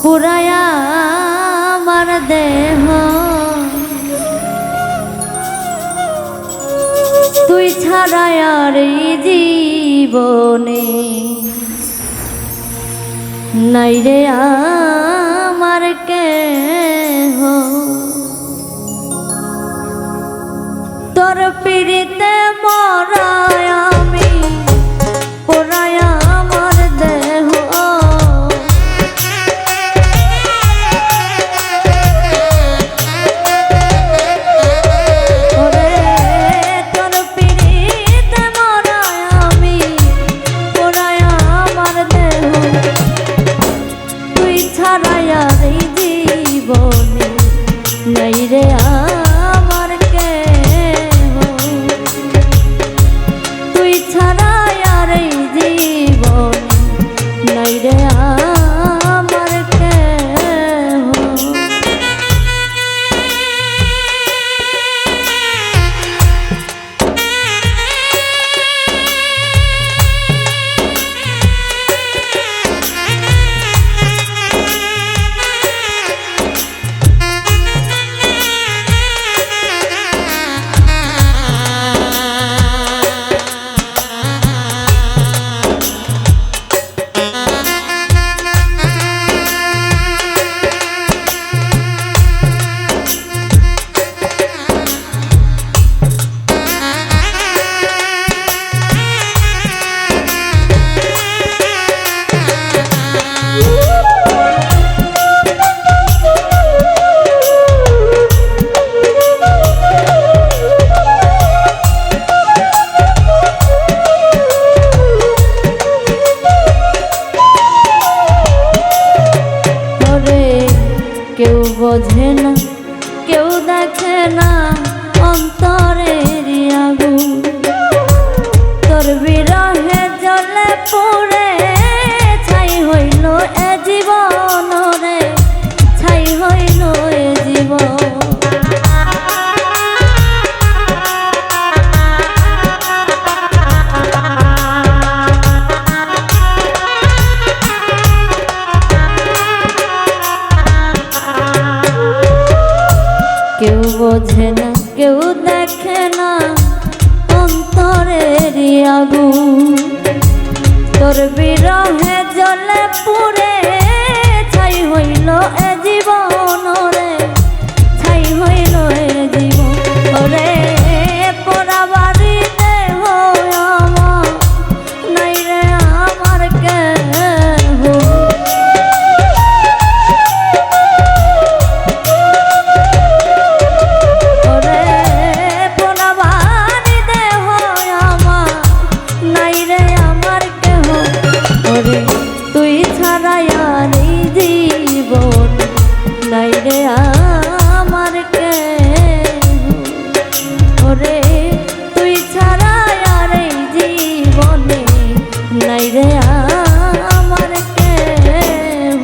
পুরায়া আমার দেহ তুই ছাড়া আর এই জীবনে নাই রে আমার কেহ তোর পিড়িতে মরায় আমি পুরায়া আমার দেহ নাই রে আমার কেহ তুই ছাড়া আর এই জীবনে নাই রে আমার কেহ কেউ বোঝে না কেউ দেখে না অন্তরের আগুন তোর বিরহে জ্বলে পুড়ে ছাই হইল এ জীবন রে ছাই হইল এ জীবন কেউ বোঝে না কেউ দেখে না অন্তরের আগুন তোর বিরহে জ্বলে পুড়ে ছাই হইল এ জীবন রে ছাই হইল এ জীবন ওরে পোড়াবাড়ি দেহ আমার নাই রে আমার কেহ তুই ছাড়া আর এই জীবন নাই রে আমার কেহ ওরে তুই ছাড়া আর এই জীবনে নাই রে আমার কেহ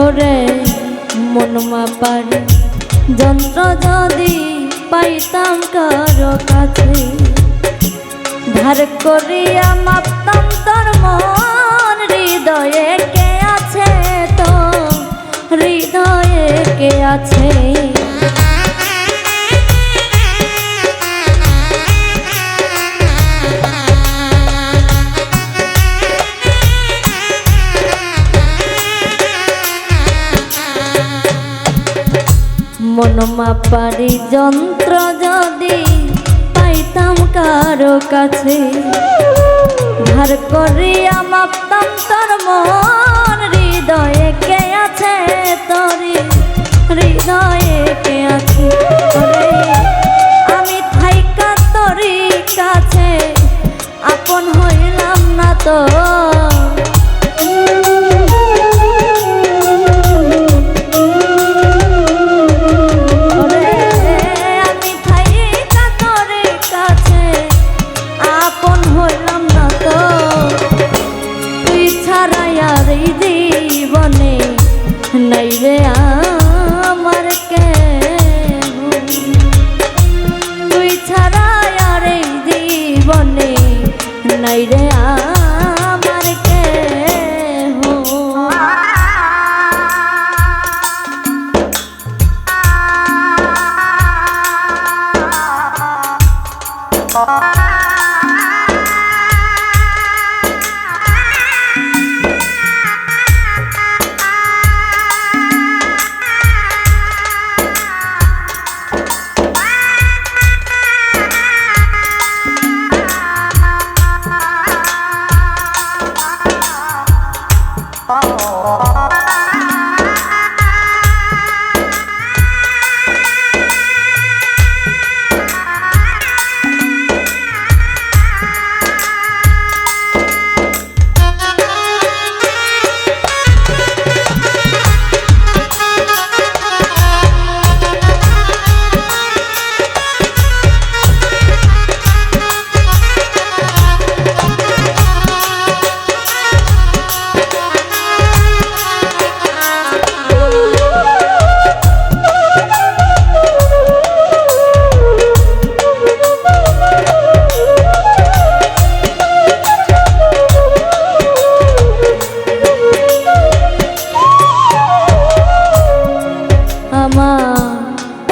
ওরে মন মাপার যন্ত্র যদি পাইতাম কারো কাছে ধার করিয়া মাপতাম তোর মন হৃদয়ে কে আছে তো হৃদয়ে কে আছে মাপারি যন্ত্র যদি পাইতাম কারো কাছে, ধার করিয়া মাপতাম তোর মন। হৃদয়ে কে আছে তোরে, হৃদয়ে কে আছে তোরে, আমি থাইকা তোরি কাছে আপন হইলাম না তো। নাই রে আমার কেহ, তুই ছাড়া আর এই জীবনে নাই রে আমার কেহ।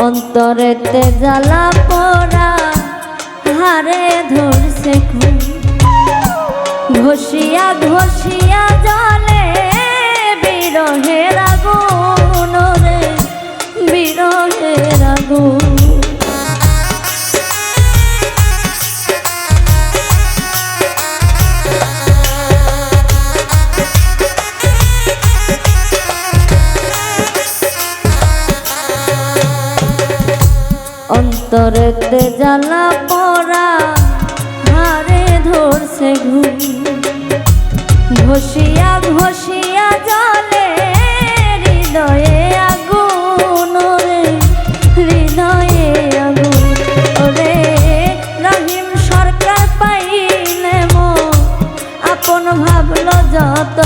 অন্তরেতে জ্বালা পোড়া হারে ধরছে খুন, ঘষিয়া ঘষিয়া জলে বিরহের আগুন রে, বিরহের আগুন। অন্তরেতে জ্বালা পোড়া হারে ধরছে ঘুম, ঘষিয়া ঘষিয়া জলে হৃদয়ে আগুন রে, হৃদয়ে আগুন। ওরে রহিম সরকার পাইলে মো আপন ভাবল যত,